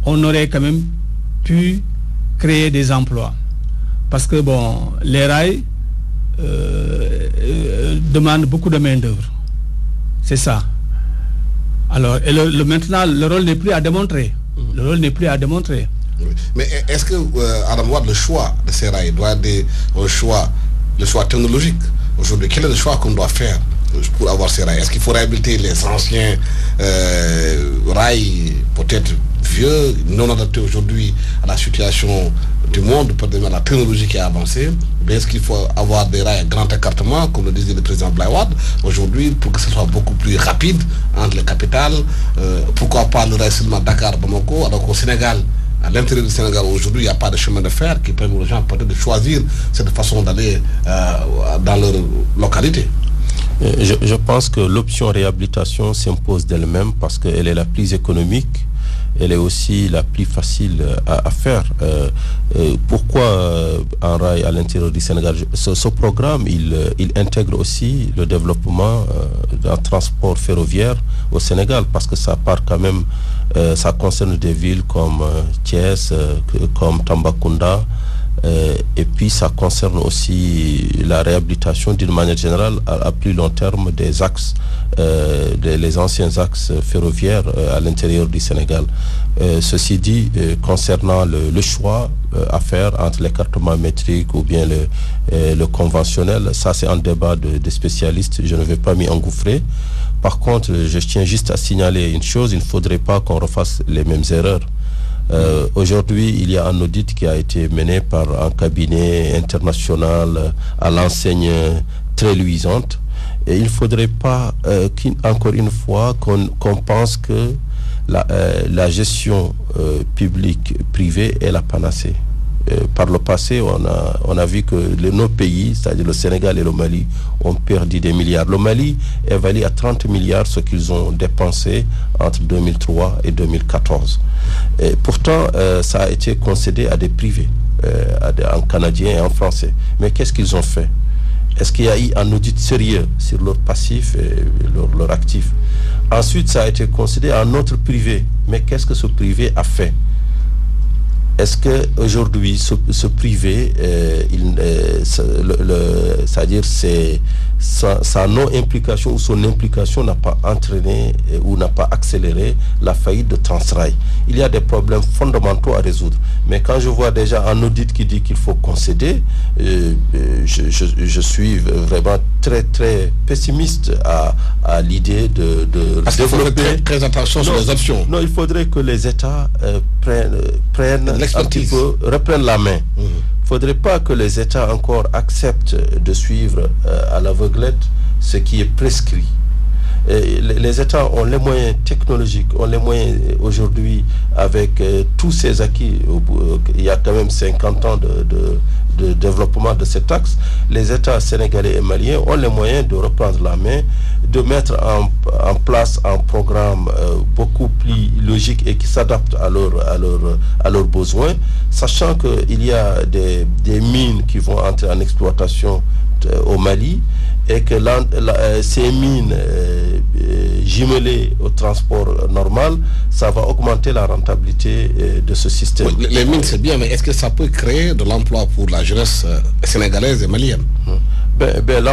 on aurait quand même pu créer des emplois. Parce que, bon, les rails demandent beaucoup de main-d'œuvre. C'est ça. Alors, et maintenant, le rôle n'est plus à démontrer. Le rôle n'est plus à démontrer. Oui. Mais est-ce que, Adam Wade, le choix de ces rails doit être le choix technologique? Aujourd'hui, quel est le choix qu'on doit faire pour avoir ces rails? Est-ce qu'il faut réhabiliter les anciens rails, peut-être vieux, non adaptés aujourd'hui à la situation du monde, peut-être la technologie qui a avancé? Mais est-ce qu'il faut avoir des rails à grand écartement, comme le disait le président Abdoulaye Wade, aujourd'hui, pour que ce soit beaucoup plus rapide entre les capitales? Pourquoi pas le rail seulement Dakar-Bamako, alors qu'au Sénégal, à l'intérieur du Sénégal, aujourd'hui, il n'y a pas de chemin de fer qui permet aux gens peut-être de choisir cette façon d'aller dans leur localité. Je pense que l'option réhabilitation s'impose d'elle-même parce qu'elle est la plus économique, elle est aussi la plus facile à faire. Pourquoi un rail à l'intérieur du Sénégal? Ce programme, il intègre aussi le développement d'un transport ferroviaire au Sénégal parce que ça part quand même, ça concerne des villes comme Thiès, comme Tambacounda, et puis ça concerne aussi la réhabilitation d'une manière générale à plus long terme des axes, les anciens axes ferroviaires à l'intérieur du Sénégal. Ceci dit, concernant le choix à faire entre l'écartement métrique ou bien le conventionnel, ça c'est un débat de spécialistes, je ne vais pas m'y engouffrer. Par contre, je tiens juste à signaler une chose, il ne faudrait pas qu'on refasse les mêmes erreurs. Aujourd'hui, il y a un audit qui a été mené par un cabinet international à l'enseigne très luisante. Et il ne faudrait pas, encore une fois, qu'on pense que la gestion publique-privée est la panacée. Par le passé, on a vu que nos pays, c'est-à-dire le Sénégal et le Mali, ont perdu des milliards. Le Mali est valu à 30 milliards ce qu'ils ont dépensé entre 2003 et 2014. Et pourtant, ça a été concédé à des privés, en canadien et en français. Mais qu'est-ce qu'ils ont fait? Est-ce qu'il y a eu un audit sérieux sur leur passif et leur actif? Ensuite, ça a été concédé à un autre privé. Mais qu'est-ce que ce privé a fait? Est-ce qu'aujourd'hui, ce privé, c'est-à-dire sa non-implication ou son implication n'a pas entraîné ou n'a pas accéléré la faillite de Transrail? Il y a des problèmes fondamentaux à résoudre. Mais quand je vois déjà un audit qui dit qu'il faut concéder, je suis vraiment très très pessimiste à l'idée de développer. Faire très attention sur les options. Non, il faudrait que les États prennent un petit peu, reprennent la main. Il ne faudrait pas que les États encore acceptent de suivre à l'aveuglette ce qui est prescrit. Et les États ont les moyens technologiques, ont les moyens aujourd'hui avec tous ces acquis. Il y a quand même 50 ans de développement de cet axe. Les États sénégalais et maliens ont les moyens de reprendre la main, de mettre en place un programme beaucoup plus logique et qui s'adapte à leurs besoins, sachant qu'il y a des mines qui vont entrer en exploitation au Mali et que ces mines jumelées au transport normal, ça va augmenter la rentabilité de ce système. Oui, les mines c'est bien, mais est-ce que ça peut créer de l'emploi pour la jeunesse sénégalaise et malienne?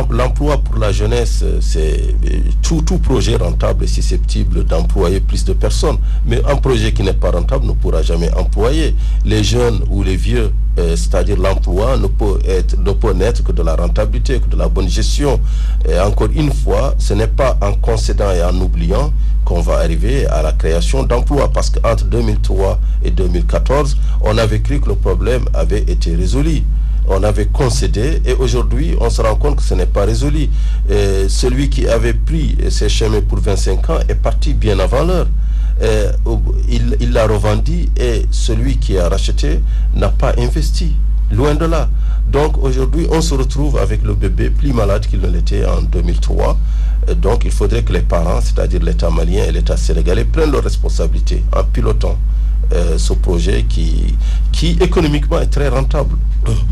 L'emploi pour la jeunesse, c'est tout projet rentable est susceptible d'employer plus de personnes. Mais un projet qui n'est pas rentable ne pourra jamais employer. Les jeunes ou les vieux, c'est-à-dire l'emploi ne peut naître que de la rentabilité, que de la bonne gestion. Et encore une fois, ce n'est pas en concédant et en oubliant qu'on va arriver à la création d'emplois. Parce qu'entre 2003 et 2014, on avait cru que le problème avait été résolu. On avait concédé et aujourd'hui on se rend compte que ce n'est pas résolu. Celui qui avait pris ses chemins pour 25 ans est parti bien avant l'heure. Il l'a revendu et celui qui a racheté n'a pas investi. Loin de là. Donc aujourd'hui on se retrouve avec le bébé plus malade qu'il ne l'était en 2003. Donc il faudrait que les parents, c'est-à-dire l'État malien et l'État sénégalais, prennent leurs responsabilités en pilotant ce projet qui économiquement est très rentable.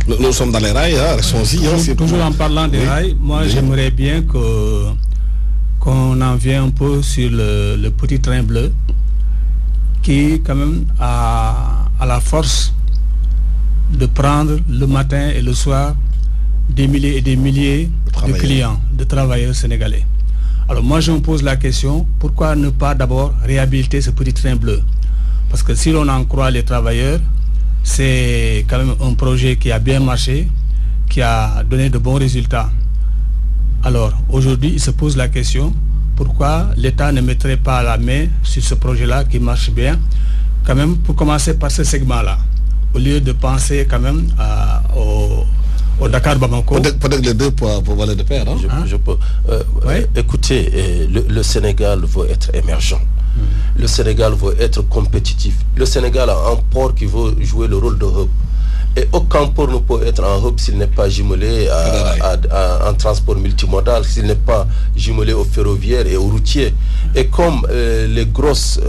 Nous sommes dans les rails, restons-y. Toujours en parlant des rails, moi j'aimerais bien qu'on en vienne un peu sur le petit train bleu qui quand même a la force de prendre le matin et le soir des milliers et des milliers de clients, de travailleurs sénégalais. Alors moi je me pose la question, pourquoi ne pas d'abord réhabiliter ce petit train bleu? Parce que si l'on en croit les travailleurs, c'est quand même un projet qui a bien marché, qui a donné de bons résultats. Alors aujourd'hui il se pose la question, pourquoi l'État ne mettrait pas la main sur ce projet-là qui marche bien, quand même pour commencer par ce segment-là, au lieu de penser quand même au Dakar Bamako. Peut-être les deux pour voler de pair. Je peux. Écoutez, le Sénégal veut être émergent. Le Sénégal veut être compétitif. Le Sénégal a un port qui veut jouer le rôle de hub. Et aucun port ne peut être un hub s'il n'est pas jumelé en transport multimodal, s'il n'est pas jumelé au ferroviaire et au routier. Et comme les grosses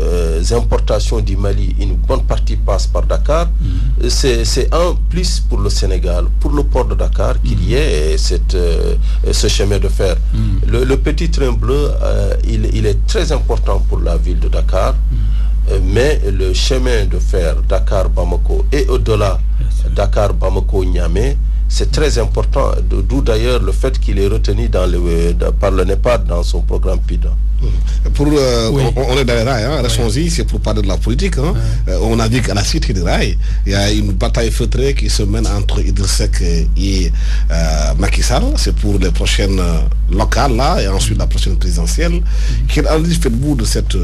importations du Mali, une bonne partie passe par Dakar, c'est un plus pour le Sénégal, pour le port de Dakar, qu'il y ait ce chemin de fer. Le petit train bleu, il est très important pour la ville de Dakar. Mais le chemin de fer Dakar-Bamako et au-delà Dakar-Bamako-Niamey, c'est très important, d'où d'ailleurs le fait qu'il est retenu par le NEPAD dans son programme PIDA. On est dans les rails, restons-y, c'est pour parler de la politique. On a vu qu'à la Cité des Rails, il y a une bataille feutrée qui se mène entre Idriss Seck et Macky Sall. C'est pour les prochaines locales là, et ensuite la prochaine présidentielle. Quelle analyse faites-vous de cette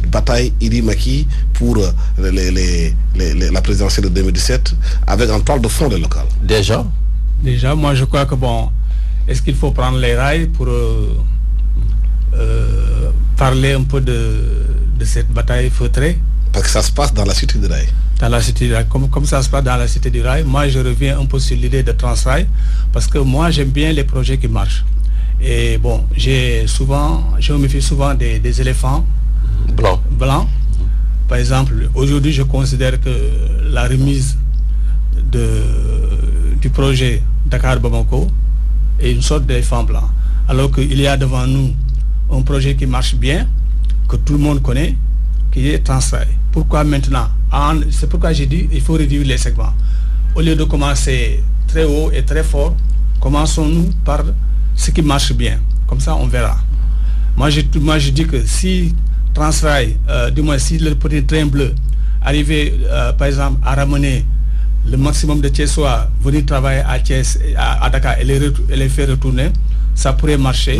bataille Idi-Macky pour la présidentielle de 2017 avec en toile de fond les locales? Déjà, moi je crois que est-ce qu'il faut prendre les rails pour parler un peu de cette bataille feutrée? Parce que ça se passe dans la Cité du Rail. Dans la Cité du Rail, comme ça se passe dans la Cité du Rail, moi je reviens un peu sur l'idée de Transrail, parce que moi j'aime bien les projets qui marchent. Et je me méfie souvent des éléphants blancs. Par exemple, aujourd'hui je considère que la remise du projet Dakar-Bamako est une sorte d'éléphant blanc. Alors qu'il y a devant nous un projet qui marche bien, que tout le monde connaît, qui est Transrail. Pourquoi maintenant? C'est pourquoi j'ai dit qu'il faut réduire les segments. Au lieu de commencer très haut et très fort, commençons-nous par ce qui marche bien. Comme ça, on verra. Moi, je dis que si Transrail, du moins si le petit train bleu arrivait, par exemple, à ramener le maximum de Thiessois venir travailler à Thiès, à Dakar et les faire retourner, ça pourrait marcher.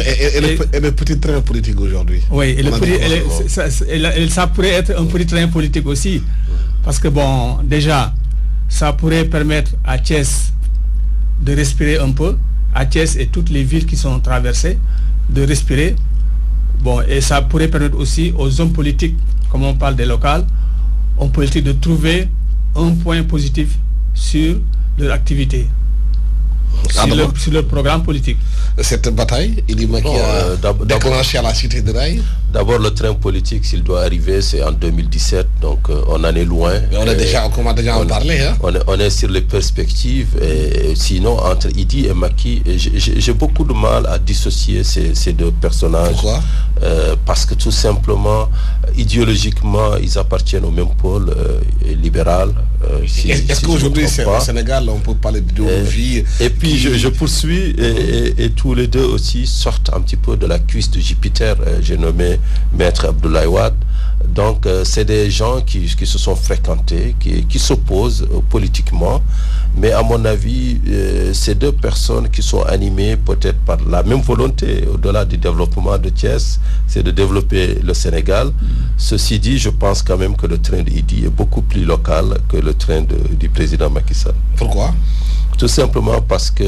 Et le petit train politique aujourd'hui? Oui, ça pourrait être un petit train politique aussi. Parce que déjà, ça pourrait permettre à Thiès de respirer un peu, à Thiès et toutes les villes qui sont traversées, de respirer. Et ça pourrait permettre aussi aux hommes politiques, comme on parle des locales, aux politiques de trouver un point positif sur leur activité, sur leur programme politique. Cette bataille, il dit qu'il a déclenché à la Cité de Rail. D'abord, le train politique, s'il doit arriver, c'est en 2017, donc on en est loin. Mais on commence déjà à en parler. On est sur les perspectives. Et sinon, entre Idi et Macky, j'ai beaucoup de mal à dissocier ces deux personnages. Pourquoi? Parce que tout simplement, idéologiquement, ils appartiennent au même pôle libéral. Est-ce qu'aujourd'hui, au Sénégal, on peut parler d'idéologie? Et puis, je poursuis, et tous les deux aussi sortent un petit peu de la cuisse de Jupiter. J'ai nommé Maître Abdoulaye Wade. Donc, c'est des gens qui se sont fréquentés, qui s'opposent politiquement. Mais à mon avis, ces deux personnes qui sont animées peut-être par la même volonté, au-delà du développement de Thiès, c'est de développer le Sénégal. Ceci dit, je pense quand même que le train d'Idi est beaucoup plus local que le train du président Macky Sall. Pourquoi? Tout simplement parce que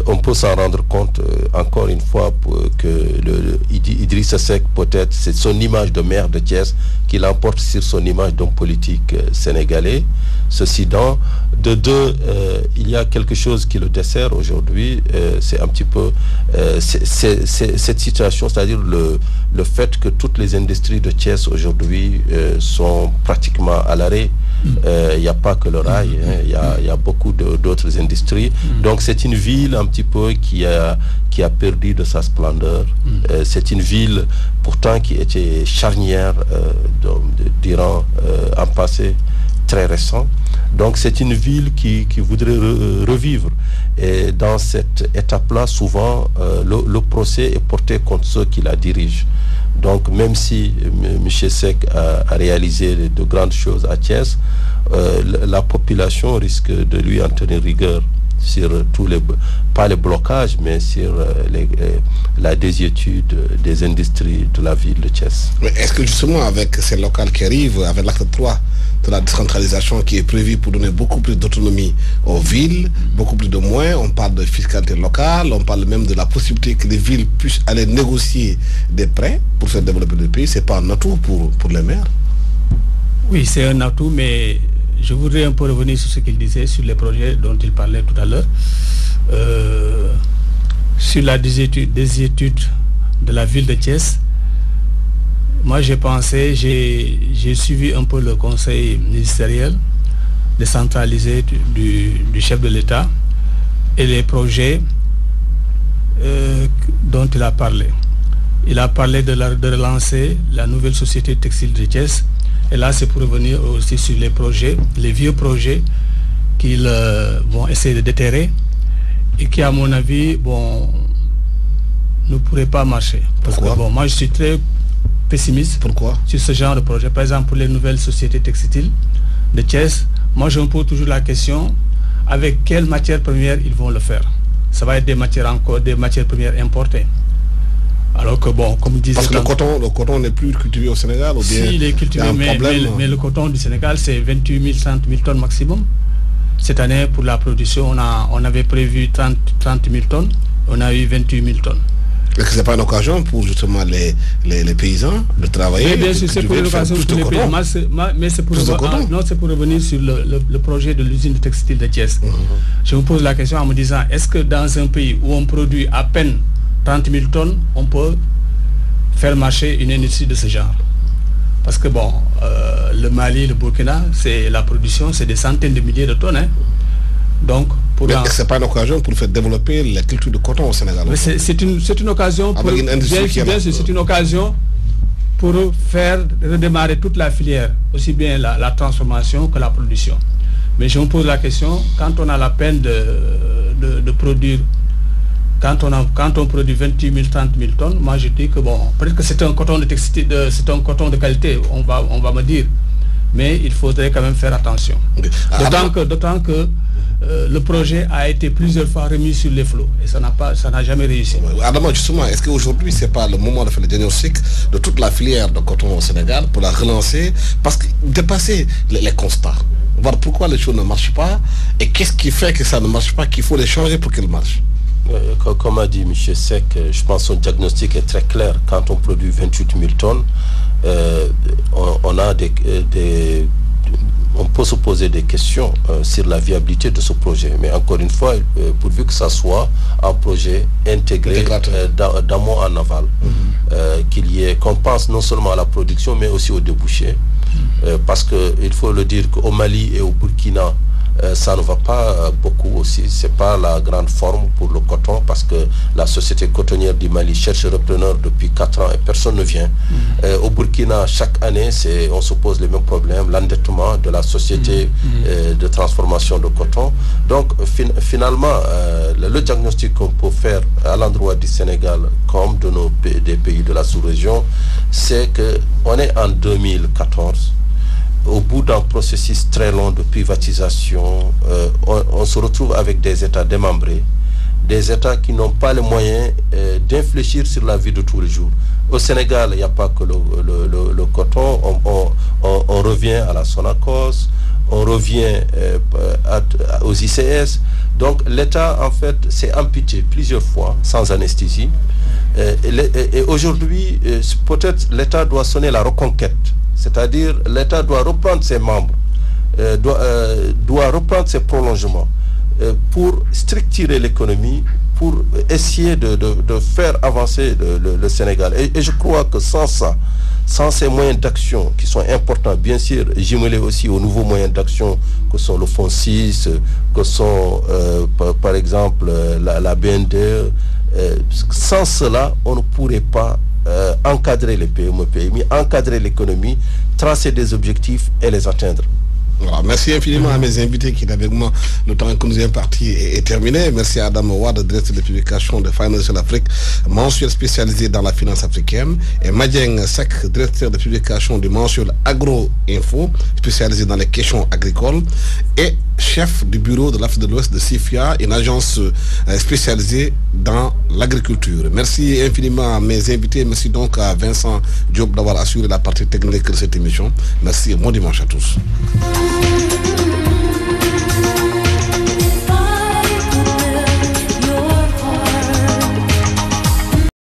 on peut s'en rendre compte encore une fois que Idrissa Seck, peut-être, c'est son image de maire de Thiès qui l'emporte sur son image d'homme politique sénégalais. Ceci dans, de deux, il y a quelque chose qui le dessert aujourd'hui, c'est un petit peu cette situation, c'est-à-dire le fait que toutes les industries de Thiès aujourd'hui sont pratiquement à l'arrêt. Il n'y a pas que le rail, il y a beaucoup d'autres industries. Donc c'est une ville un petit peu qui a perdu de sa splendeur. C'est une ville pourtant qui était charnière durant un passé très récent. Donc c'est une ville qui voudrait revivre. Et dans cette étape-là, souvent, le procès est porté contre ceux qui la dirigent. Donc même si M. Seck a réalisé de grandes choses à Thiès, la population risque de lui en tenir rigueur sur tous pas les blocages, mais sur la désuétude des industries de la ville de Thiès. Mais est-ce que justement avec ces locales qui arrivent, avec l'acte 3 de la décentralisation qui est prévue pour donner beaucoup plus d'autonomie aux villes, beaucoup plus de moyens, on parle de fiscalité locale, on parle même de la possibilité que les villes puissent aller négocier des prêts pour faire développer le pays, c'est pas un atout pour les maires? Oui, c'est un atout, mais je voudrais un peu revenir sur ce qu'il disait, sur les projets dont il parlait tout à l'heure. Sur la désuétude de la ville de Thiès, moi j'ai pensé, j'ai suivi un peu le conseil ministériel décentralisé du chef de l'État et les projets dont il a parlé. Il a parlé de relancer la nouvelle société textile de Thiès. Et là, c'est pour revenir aussi sur les projets, les vieux projets qu'ils vont essayer de déterrer et qui, à mon avis, ne pourraient pas marcher. Pourquoi? Parce que, moi, je suis très pessimiste. Pourquoi? Sur ce genre de projet. Par exemple, pour les nouvelles sociétés textiles de Thiès, moi, je me pose toujours la question, avec quelles matières premières ils vont le faire? Ça va être des matières premières importées. Alors que comme disait... Parce que le coton n'est plus cultivé au Sénégal, ou bien... Si, il est cultivé, mais le coton du Sénégal, c'est 28 000, 30 000 tonnes maximum. Cette année, pour la production, on avait prévu 30 000 tonnes, on a eu 28 000 tonnes. Est-ce que ce n'est pas une occasion pour justement les paysans de travailler? Mais bien sûr, c'est pour l'occasion pour les paysans. Mais c'est pour revenir sur le projet de l'usine de textile de Thiès. Je me pose la question en me disant, est-ce que dans un pays où on produit à peine 30 000 tonnes, on peut faire marcher une industrie de ce genre? Parce que le Mali, le Burkina, c'est la production, c'est des centaines de milliers de tonnes. Donc, ce n'est pas une occasion pour faire développer la culture de coton au Sénégal? C'est une occasion pour c'est une occasion pour faire redémarrer toute la filière, aussi bien la transformation que la production. Mais je me pose la question, quand on a la peine de produire, quand on produit 28 000, 30 000 tonnes, moi je dis que peut-être que c'est un coton de textile, c'est un coton de qualité, on va me dire, mais il faudrait quand même faire attention. D'autant que le projet a été plusieurs fois remis sur les flots et ça n'a jamais réussi. Adama, justement, est-ce qu'aujourd'hui c'est pas le moment de faire le diagnostic de toute la filière de coton au Sénégal pour la relancer, parce que dépasser les constats, voir pourquoi les choses ne marchent pas et qu'est-ce qui fait que ça ne marche pas, qu'il faut les changer pour qu'elles marchent? Comme a dit M. Seck, je pense que son diagnostic est très clair. Quand on produit 28 000 tonnes, on a on peut se poser des questions sur la viabilité de ce projet. Mais encore une fois, pourvu que ça soit un projet intégré d'amont en aval, qu'on pense non seulement à la production, mais aussi aux débouchés. Parce qu'il faut le dire qu'au Mali et au Burkina, ça ne va pas beaucoup aussi, c'est pas la grande forme pour le coton, parce que la société cotonnière du Mali cherche repreneur depuis 4 ans et personne ne vient. Au Burkina, chaque année, on se pose les mêmes problèmes, l'endettement de la société de transformation de coton. Donc finalement, le diagnostic qu'on peut faire à l'endroit du Sénégal comme des pays de la sous-région, c'est qu'on est en 2014. Au bout d'un processus très long de privatisation, on se retrouve avec des États démembrés, des États qui n'ont pas les moyens d'infléchir sur la vie de tous les jours. Au Sénégal, il n'y a pas que le coton, on revient à la Sonacos, on revient aux aux ICS. Donc l'État, en fait, s'est amputé plusieurs fois sans anesthésie. Et aujourd'hui, peut-être l'État doit sonner la reconquête. C'est-à-dire l'État doit reprendre ses membres, doit reprendre ses prolongements pour structurer l'économie, pour essayer de faire avancer le Sénégal. Et je crois que sans ça, sans ces moyens d'action qui sont importants, bien sûr, jumelés aussi aux nouveaux moyens d'action que sont le Fonds 6, que sont par exemple la BNDE, sans cela, on ne pourrait pas encadrer les PME, PMI, encadrer l'économie, tracer des objectifs et les atteindre. Voilà, merci infiniment à mes invités qui étaient avec moi. Le temps que nous avons parti est terminé. Merci à Adam Wad, directeur de publication de Financial Afrique, mensuel spécialisé dans la finance africaine, et Madieng Sek, directeur de publication du mensuel Agro Info, spécialisé dans les questions agricoles, et chef du bureau de l'Afrique de l'Ouest de CIFIA, une agence spécialisée dans l'agriculture. Merci infiniment à mes invités. Merci donc à Vincent Diop d'avoir assuré la partie technique de cette émission. Merci et bon dimanche à tous.